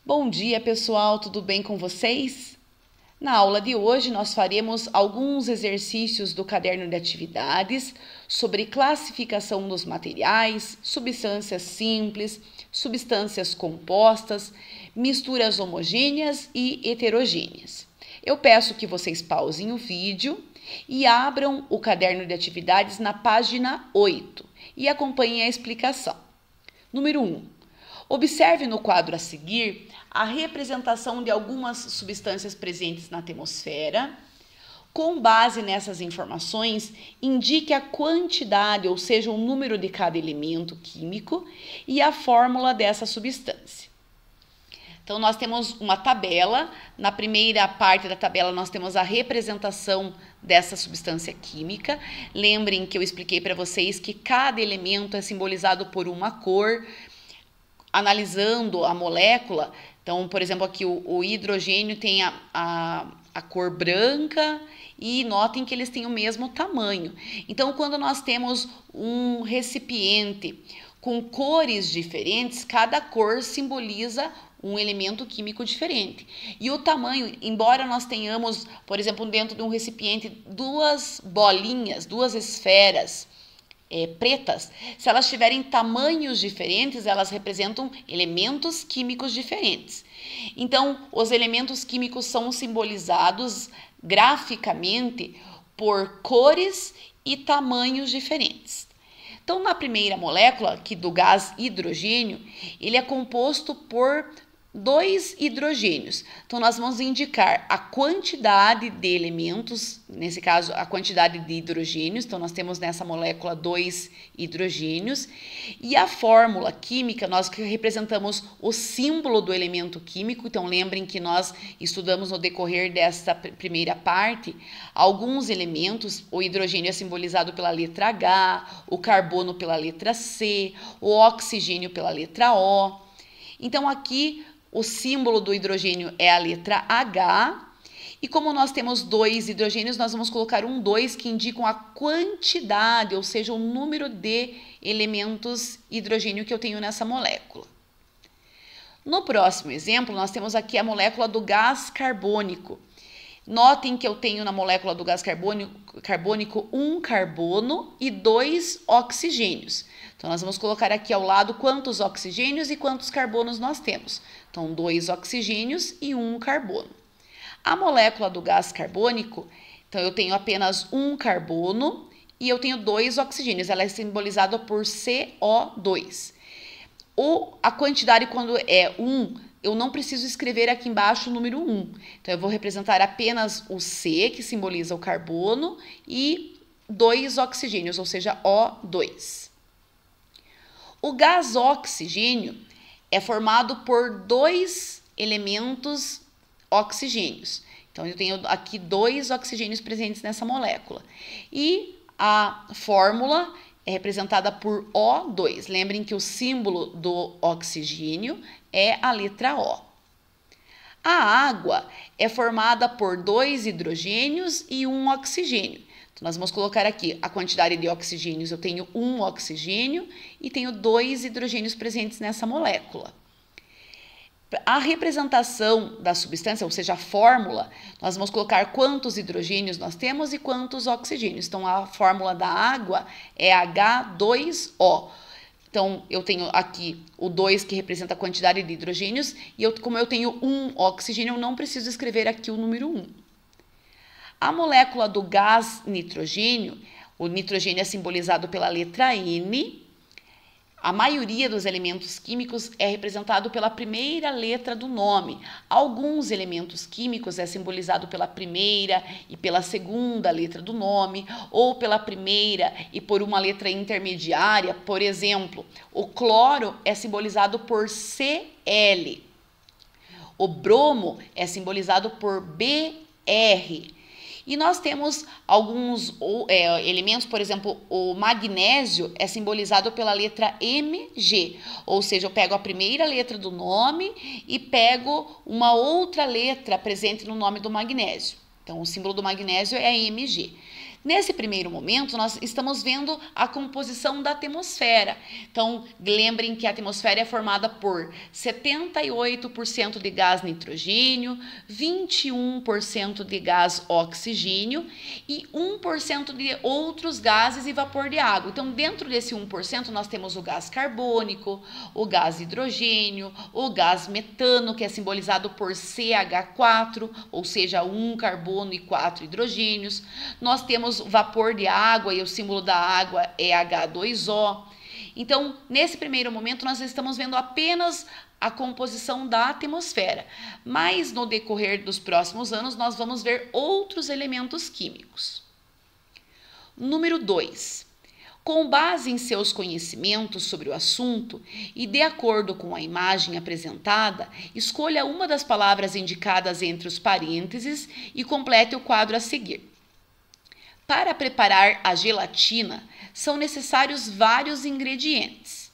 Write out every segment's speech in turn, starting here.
Bom dia, pessoal, tudo bem com vocês? Na aula de hoje, nós faremos alguns exercícios do caderno de atividades sobre classificação dos materiais, substâncias simples, substâncias compostas, misturas homogêneas e heterogêneas. Eu peço que vocês pausem o vídeo e abram o caderno de atividades na página 8 e acompanhem a explicação. Número 1. Observe no quadro a seguir a representação de algumas substâncias presentes na atmosfera. Com base nessas informações, indique a quantidade, ou seja, o número de cada elemento químico e a fórmula dessa substância. Então, nós temos uma tabela. Na primeira parte da tabela, nós temos a representação dessa substância química. Lembrem que eu expliquei para vocês que cada elemento é simbolizado por uma cor. Analisando a molécula, então, por exemplo, aqui o hidrogênio tem a cor branca e notem que eles têm o mesmo tamanho. Então, quando nós temos um recipiente com cores diferentes, cada cor simboliza um elemento químico diferente. E o tamanho, embora nós tenhamos, por exemplo, dentro de um recipiente, duas bolinhas, duas esferas, pretas, se elas tiverem tamanhos diferentes, elas representam elementos químicos diferentes. Então, os elementos químicos são simbolizados graficamente por cores e tamanhos diferentes. Então, na primeira molécula, aqui do gás hidrogênio, ele é composto por dois hidrogênios. Então, nós vamos indicar a quantidade de elementos, nesse caso, a quantidade de hidrogênios. Então, nós temos nessa molécula 2 hidrogênios. E a fórmula química, nós representamos o símbolo do elemento químico. Então, lembrem que nós estudamos no decorrer dessa primeira parte alguns elementos. O hidrogênio é simbolizado pela letra H, o carbono pela letra C, o oxigênio pela letra O. Então, aqui o símbolo do hidrogênio é a letra H, e como nós temos dois hidrogênios, nós vamos colocar um 2 que indicam a quantidade, ou seja, o número de elementos hidrogênio que eu tenho nessa molécula. No próximo exemplo, nós temos aqui a molécula do gás carbônico. Notem que eu tenho na molécula do gás carbônico um carbono e 2 oxigênios. Então, nós vamos colocar aqui ao lado quantos oxigênios e quantos carbonos nós temos. Então, 2 oxigênios e 1 carbono. A molécula do gás carbônico, então eu tenho apenas um carbono e eu tenho 2 oxigênios. Ela é simbolizada por CO2. A quantidade, quando é 1, eu não preciso escrever aqui embaixo o número 1. Então, eu vou representar apenas o C, que simboliza o carbono, e 2 oxigênios, ou seja, O2. O gás oxigênio é formado por 2 elementos oxigênios. Então, eu tenho aqui 2 oxigênios presentes nessa molécula. E a fórmula é representada por O2. Lembrem que o símbolo do oxigênio é a letra O. A água é formada por 2 hidrogênios e 1 oxigênio. Então, nós vamos colocar aqui a quantidade de oxigênios. Eu tenho 1 oxigênio e tenho 2 hidrogênios presentes nessa molécula. A representação da substância, ou seja, a fórmula, nós vamos colocar quantos hidrogênios nós temos e quantos oxigênios. Então, a fórmula da água é H2O. Então, eu tenho aqui o 2 que representa a quantidade de hidrogênios e como eu tenho 1 oxigênio, eu não preciso escrever aqui o número 1. A molécula do gás nitrogênio, o nitrogênio é simbolizado pela letra N. A maioria dos elementos químicos é representado pela primeira letra do nome. Alguns elementos químicos é simbolizado pela primeira e pela segunda letra do nome, ou pela primeira e por uma letra intermediária. Por exemplo, o cloro é simbolizado por Cl. O bromo é simbolizado por Br. E nós temos alguns elementos, por exemplo, o magnésio é simbolizado pela letra Mg, ou seja, eu pego a primeira letra do nome e pego uma outra letra presente no nome do magnésio. Então, o símbolo do magnésio é Mg. Nesse primeiro momento, nós estamos vendo a composição da atmosfera. Então, lembrem que a atmosfera é formada por 78% de gás nitrogênio, 21% de gás oxigênio e 1% de outros gases e vapor de água. Então, dentro desse 1%, nós temos o gás carbônico, o gás hidrogênio, o gás metano, que é simbolizado por CH4, ou seja, 1 carbono e 4 hidrogênios. Nós temos vapor de água e o símbolo da água é H2O. Então, nesse primeiro momento, nós estamos vendo apenas a composição da atmosfera, mas no decorrer dos próximos anos, nós vamos ver outros elementos químicos. Número 2. Com base em seus conhecimentos sobre o assunto e de acordo com a imagem apresentada, escolha uma das palavras indicadas entre os parênteses e complete o quadro a seguir. Para preparar a gelatina, são necessários vários ingredientes.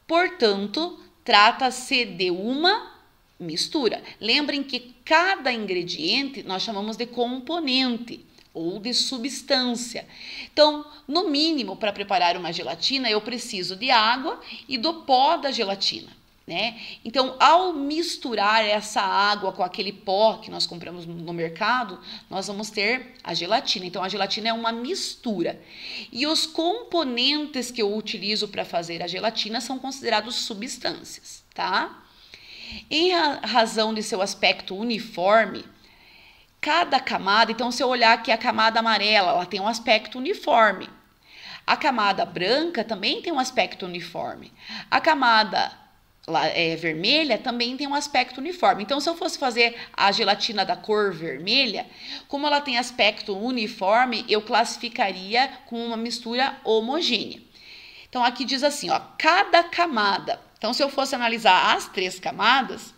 Portanto, trata-se de uma mistura. Lembrem que cada ingrediente nós chamamos de componente ou de substância. Então, no mínimo, para preparar uma gelatina, eu preciso de água e do pó da gelatina, né? Então, ao misturar essa água com aquele pó que nós compramos no mercado, nós vamos ter a gelatina. Então, a gelatina é uma mistura. E os componentes que eu utilizo para fazer a gelatina são considerados substâncias, tá? Em razão de seu aspecto uniforme, cada camada, então se eu olhar aqui a camada amarela, ela tem um aspecto uniforme. A camada branca também tem um aspecto uniforme. A camada vermelha também tem um aspecto uniforme. Então, se eu fosse fazer a gelatina da cor vermelha, como ela tem aspecto uniforme, eu classificaria com uma mistura homogênea. Então, aqui diz assim, ó, cada camada. Então, se eu fosse analisar as 3 camadas,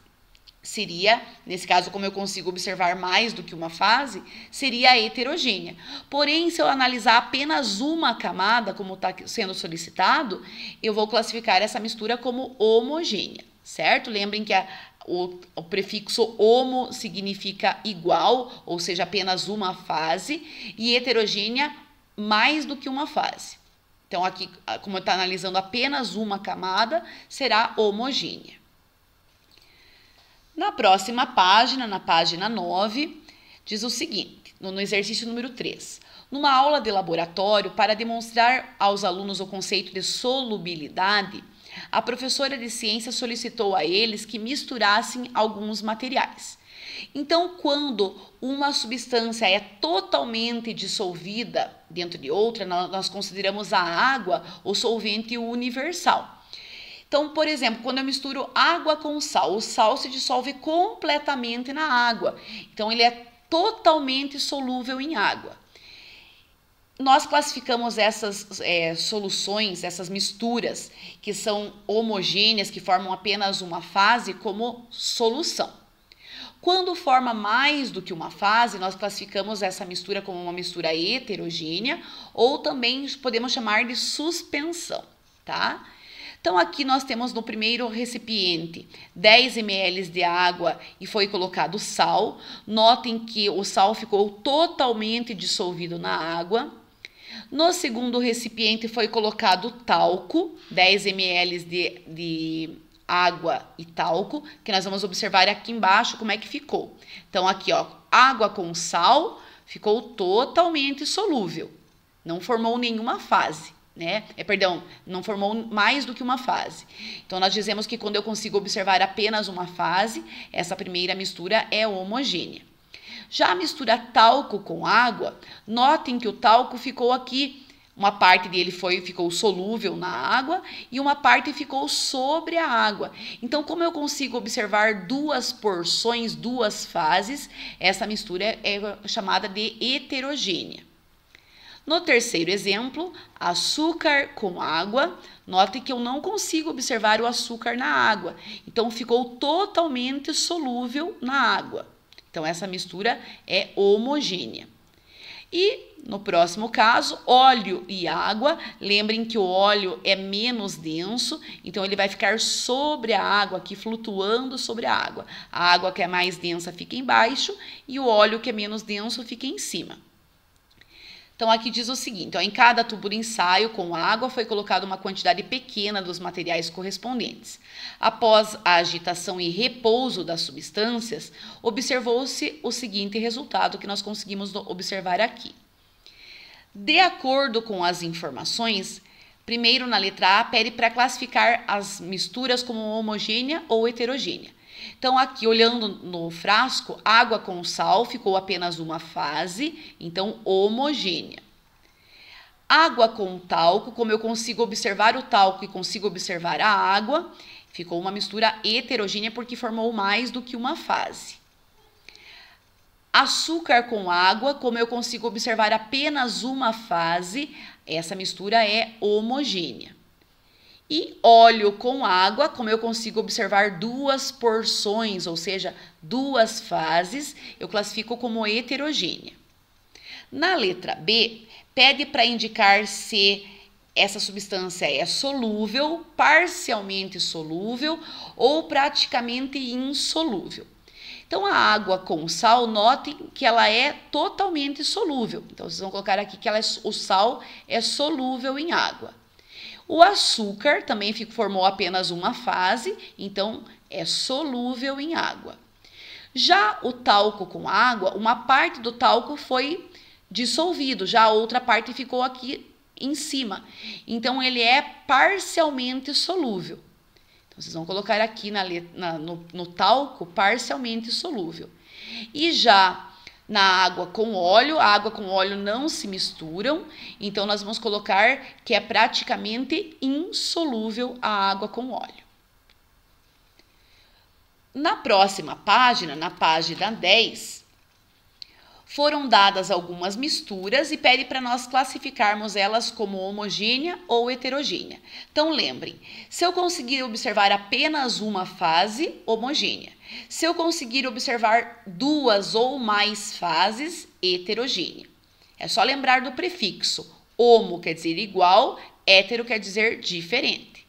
seria, nesse caso, como eu consigo observar mais do que uma fase, seria a heterogênea. Porém, se eu analisar apenas uma camada, como está sendo solicitado, eu vou classificar essa mistura como homogênea, certo? Lembrem que o prefixo homo significa igual, ou seja, apenas uma fase, e heterogênea, mais do que uma fase. Então, aqui, como eu estou analisando apenas uma camada, será homogênea. Na próxima página, na página 9, diz o seguinte, no exercício número 3. Numa aula de laboratório, para demonstrar aos alunos o conceito de solubilidade, a professora de ciências solicitou a eles que misturassem alguns materiais. Então, quando uma substância é totalmente dissolvida dentro de outra, nós consideramos a água o solvente universal. Então, por exemplo, quando eu misturo água com sal, o sal se dissolve completamente na água. Então, ele é totalmente solúvel em água. Nós classificamos essas soluções, essas misturas que são homogêneas, que formam apenas uma fase, como solução. Quando forma mais do que uma fase, nós classificamos essa mistura como uma mistura heterogênea ou também podemos chamar de suspensão, tá? Então, aqui nós temos no primeiro recipiente 10 ml de água e foi colocado sal. Notem que o sal ficou totalmente dissolvido na água. No segundo recipiente foi colocado talco, 10 ml de água e talco, que nós vamos observar aqui embaixo como é que ficou. Então, aqui, ó, água com sal ficou totalmente solúvel, não formou nenhuma fase. Não formou mais do que uma fase. Então, nós dizemos que quando eu consigo observar apenas uma fase, essa primeira mistura é homogênea. Já a mistura talco com água, notem que o talco ficou aqui, uma parte dele ficou solúvel na água e uma parte ficou sobre a água. Então, como eu consigo observar duas porções, duas fases, essa mistura é chamada de heterogênea. No terceiro exemplo, açúcar com água, note que eu não consigo observar o açúcar na água, então ficou totalmente solúvel na água. Então, essa mistura é homogênea. E, no próximo caso, óleo e água, lembrem que o óleo é menos denso, então ele vai ficar sobre a água, aqui flutuando sobre a água. A água que é mais densa fica embaixo e o óleo que é menos denso fica em cima. Então, aqui diz o seguinte, ó, em cada tubo de ensaio com água foi colocada uma quantidade pequena dos materiais correspondentes. Após a agitação e repouso das substâncias, observou-se o seguinte resultado que nós conseguimos observar aqui. De acordo com as informações, primeiro na letra A, pede para classificar as misturas como homogênea ou heterogênea. Então, aqui, olhando no frasco, água com sal ficou apenas uma fase, então homogênea. Água com talco, como eu consigo observar o talco e consigo observar a água, ficou uma mistura heterogênea porque formou mais do que uma fase. Açúcar com água, como eu consigo observar apenas uma fase, essa mistura é homogênea. E óleo com água, como eu consigo observar duas porções, ou seja, duas fases, eu classifico como heterogênea. Na letra B, pede para indicar se essa substância é solúvel, parcialmente solúvel ou praticamente insolúvel. Então, a água com sal, notem que ela é totalmente solúvel. Então, vocês vão colocar aqui que o sal é solúvel em água. O açúcar também formou apenas uma fase, então é solúvel em água. Já o talco com água, uma parte do talco foi dissolvido, já a outra parte ficou aqui em cima. Então, ele é parcialmente solúvel. Então, vocês vão colocar aqui no talco parcialmente solúvel. E já na água com óleo, a água com óleo não se misturam, então nós vamos colocar que é praticamente insolúvel a água com óleo. Na próxima página, na página 10, foram dadas algumas misturas e pede para nós classificarmos elas como homogênea ou heterogênea. Então, lembrem, se eu conseguir observar apenas uma fase, homogênea. Se eu conseguir observar duas ou mais fases, heterogênea. É só lembrar do prefixo. Homo quer dizer igual, hétero quer dizer diferente.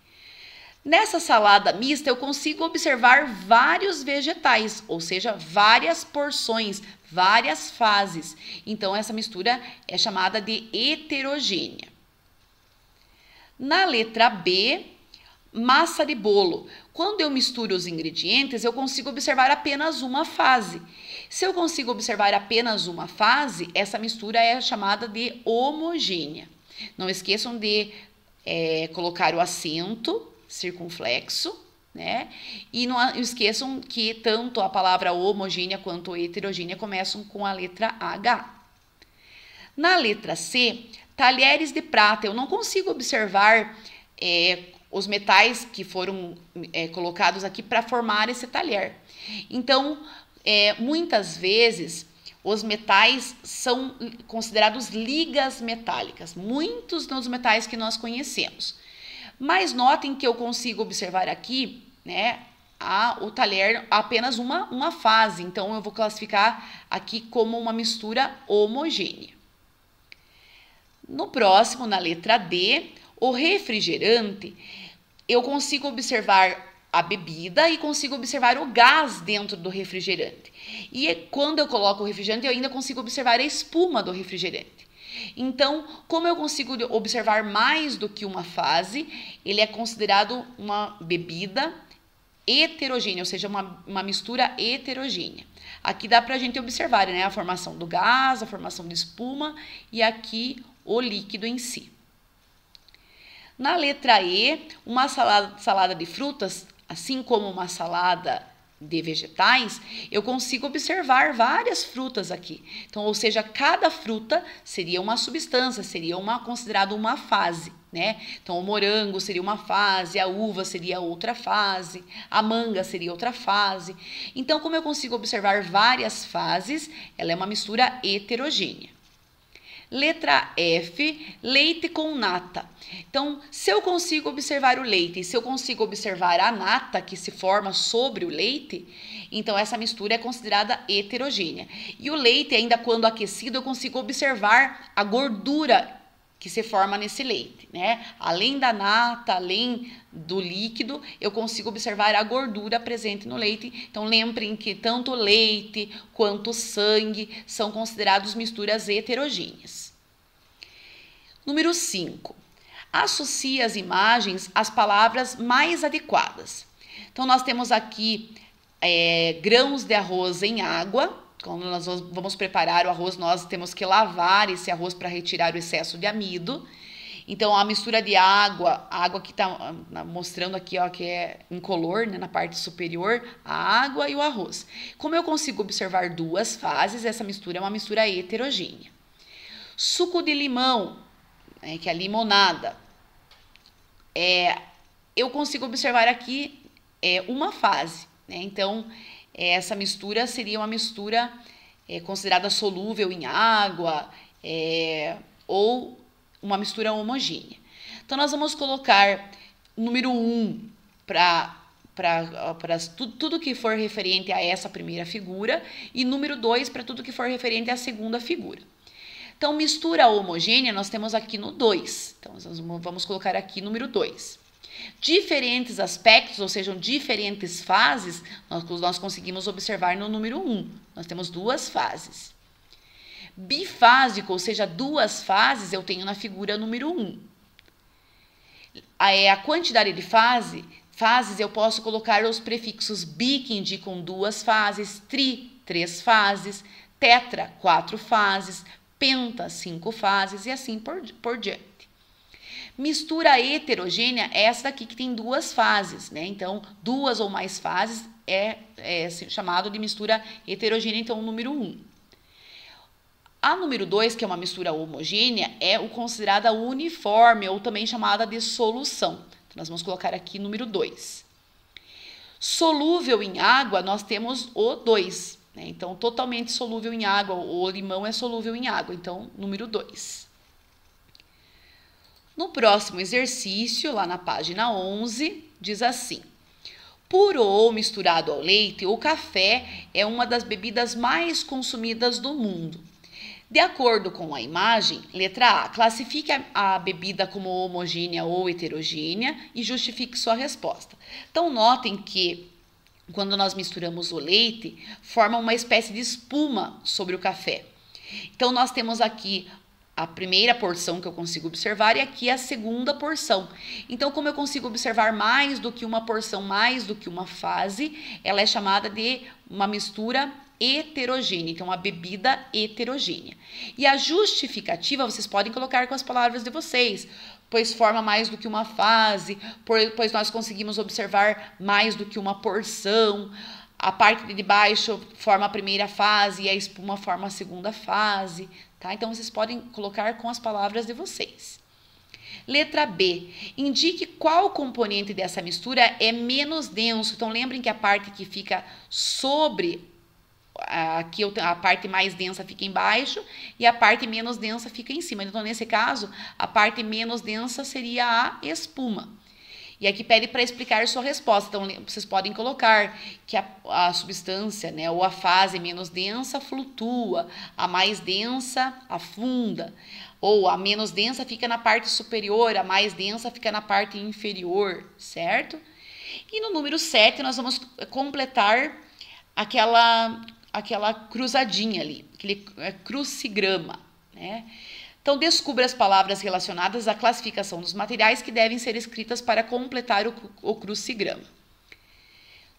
Nessa salada mista, eu consigo observar vários vegetais, ou seja, várias porções, várias fases. Então, essa mistura é chamada de heterogênea. Na letra B, massa de bolo. Quando eu misturo os ingredientes, eu consigo observar apenas uma fase. Se eu consigo observar apenas uma fase, essa mistura é chamada de homogênea. Não esqueçam de colocar o acento circunflexo, né? E não esqueçam que tanto a palavra homogênea quanto heterogênea começam com a letra H. Na letra C, talheres de prata. Eu não consigo observar os metais que foram colocados aqui para formar esse talher. Então, muitas vezes, os metais são considerados ligas metálicas, muitos dos metais que nós conhecemos. Mas notem que eu consigo observar aqui, né, o talher apenas uma fase. Então, eu vou classificar aqui como uma mistura homogênea. No próximo, na letra D, o refrigerante, eu consigo observar a bebida e consigo observar o gás dentro do refrigerante. E quando eu coloco o refrigerante, eu ainda consigo observar a espuma do refrigerante. Então, como eu consigo observar mais do que uma fase, ele é considerado uma bebida heterogênea, ou seja, uma mistura heterogênea. Aqui dá para a gente observar, né, a formação do gás, a formação de espuma e aqui o líquido em si. Na letra E, uma salada de frutas, assim como uma salada de vegetais, eu consigo observar várias frutas aqui. Então, ou seja, cada fruta seria uma substância, seria considerado uma fase, né? Então, o morango seria uma fase, a uva seria outra fase, a manga seria outra fase. Então, como eu consigo observar várias fases, ela é uma mistura heterogênea. Letra F, leite com nata. Então, se eu consigo observar o leite e se eu consigo observar a nata que se forma sobre o leite, então essa mistura é considerada heterogênea. E o leite, ainda quando aquecido, eu consigo observar a gordura que se forma nesse leite, né? Além da nata, além do líquido, eu consigo observar a gordura presente no leite. Então, lembrem que tanto o leite quanto o sangue são considerados misturas heterogêneas. Número 5. Associe as imagens às palavras mais adequadas. Então, nós temos aqui grãos de arroz em água. Quando nós vamos preparar o arroz, nós temos que lavar esse arroz para retirar o excesso de amido. Então, a mistura de água, a água que está mostrando aqui, ó, que é incolor, né, na parte superior, a água e o arroz. Como eu consigo observar duas fases, essa mistura é uma mistura heterogênea. Suco de limão, né, que é a limonada, eu consigo observar aqui uma fase, né? Então, essa mistura seria uma mistura considerada solúvel em água ou uma mistura homogênea. Então, nós vamos colocar número 1 para tudo que for referente a essa primeira figura e número 2 para tudo que for referente à segunda figura. Então, mistura homogênea, nós temos aqui no 2. Então, nós vamos colocar aqui número 2. Diferentes aspectos, ou seja, diferentes fases, nós conseguimos observar no número 1. Nós temos duas fases. Bifásico, ou seja, duas fases, eu tenho na figura número 1. A quantidade de fases, eu posso colocar os prefixos bi, que indicam duas fases, tri, 3 fases, tetra, 4 fases, penta, 5 fases e assim por diante. Mistura heterogênea é essa daqui que tem duas fases, né? Então, duas ou mais fases é chamado de mistura heterogênea, então, o número 1. A número 2, que é uma mistura homogênea, é o considerada uniforme, ou também chamada de solução. Então, nós vamos colocar aqui número 2. Solúvel em água, nós temos o 2. Né? Então, totalmente solúvel em água, o limão é solúvel em água, então, número 2. No próximo exercício, lá na página 11, diz assim: puro ou misturado ao leite, o café é uma das bebidas mais consumidas do mundo. De acordo com a imagem, letra A, classifique a bebida como homogênea ou heterogênea e justifique sua resposta. Então, notem que quando nós misturamos o leite, forma uma espécie de espuma sobre o café. Então, nós temos aqui a primeira porção que eu consigo observar e aqui a segunda porção. Então, como eu consigo observar mais do que uma porção, mais do que uma fase, ela é chamada de uma mistura heterogênea, então uma bebida heterogênea. E a justificativa vocês podem colocar com as palavras de vocês, pois forma mais do que uma fase, pois nós conseguimos observar mais do que uma porção. A parte de baixo forma a primeira fase e a espuma forma a segunda fase, tá? Então, vocês podem colocar com as palavras de vocês. Letra B. Indique qual componente dessa mistura é menos denso. Então, lembrem que a parte que fica sobre, aqui a parte mais densa fica embaixo e a parte menos densa fica em cima. Então, nesse caso, a parte menos densa seria a espuma. E aqui pede para explicar sua resposta. Então, vocês podem colocar que a substância, né, ou a fase menos densa flutua, a mais densa afunda, ou a menos densa fica na parte superior, a mais densa fica na parte inferior, certo? E no número 7, nós vamos completar aquela cruzadinha ali, aquele crucigrama, né? Então, descubra as palavras relacionadas à classificação dos materiais que devem ser escritas para completar o crucigrama.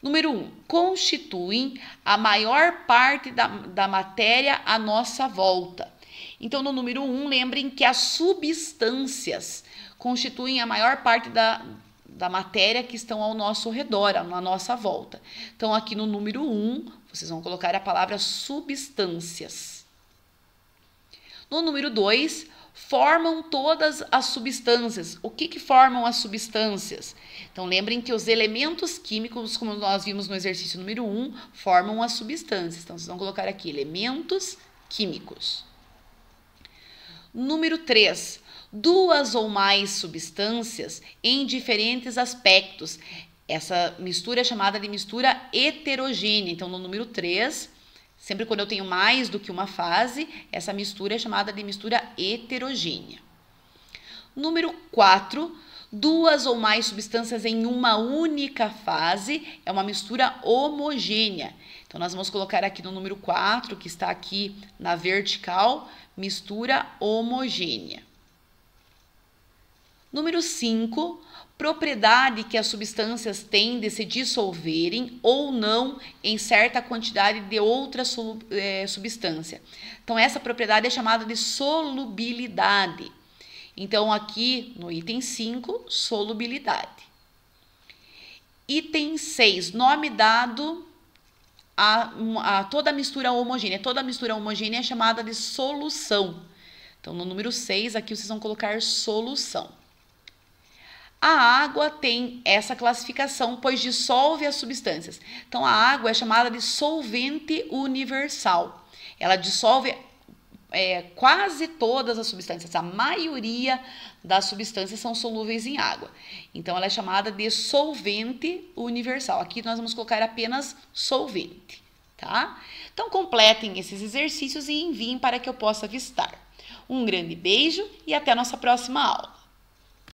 Número 1. Constituem a maior parte da matéria à nossa volta. Então, no número 1, lembrem que as substâncias constituem a maior parte da matéria que estão ao nosso redor, à nossa volta. Então, aqui no número 1, vocês vão colocar a palavra substâncias. No número 2, formam todas as substâncias. O que formam as substâncias? Então, lembrem que os elementos químicos, como nós vimos no exercício número 1, formam as substâncias. Então, vocês vão colocar aqui elementos químicos. Número 3, duas ou mais substâncias em diferentes aspectos. Essa mistura é chamada de mistura heterogênea. Então, no número 3, sempre quando eu tenho mais do que uma fase, essa mistura é chamada de mistura heterogênea. Número 4, duas ou mais substâncias em uma única fase, é uma mistura homogênea. Então, nós vamos colocar aqui no número 4, que está aqui na vertical, mistura homogênea. Número 5, propriedade que as substâncias têm de se dissolverem ou não em certa quantidade de outra substância. Então, essa propriedade é chamada de solubilidade. Então, aqui no item 5, solubilidade. Item 6, nome dado a toda mistura homogênea. Toda mistura homogênea é chamada de solução. Então, no número 6, aqui vocês vão colocar solução. A água tem essa classificação, pois dissolve as substâncias. Então, a água é chamada de solvente universal. Ela dissolve quase todas as substâncias. A maioria das substâncias são solúveis em água. Então, ela é chamada de solvente universal. Aqui nós vamos colocar apenas solvente, tá? Então, completem esses exercícios e enviem para que eu possa avistar. Um grande beijo e até a nossa próxima aula.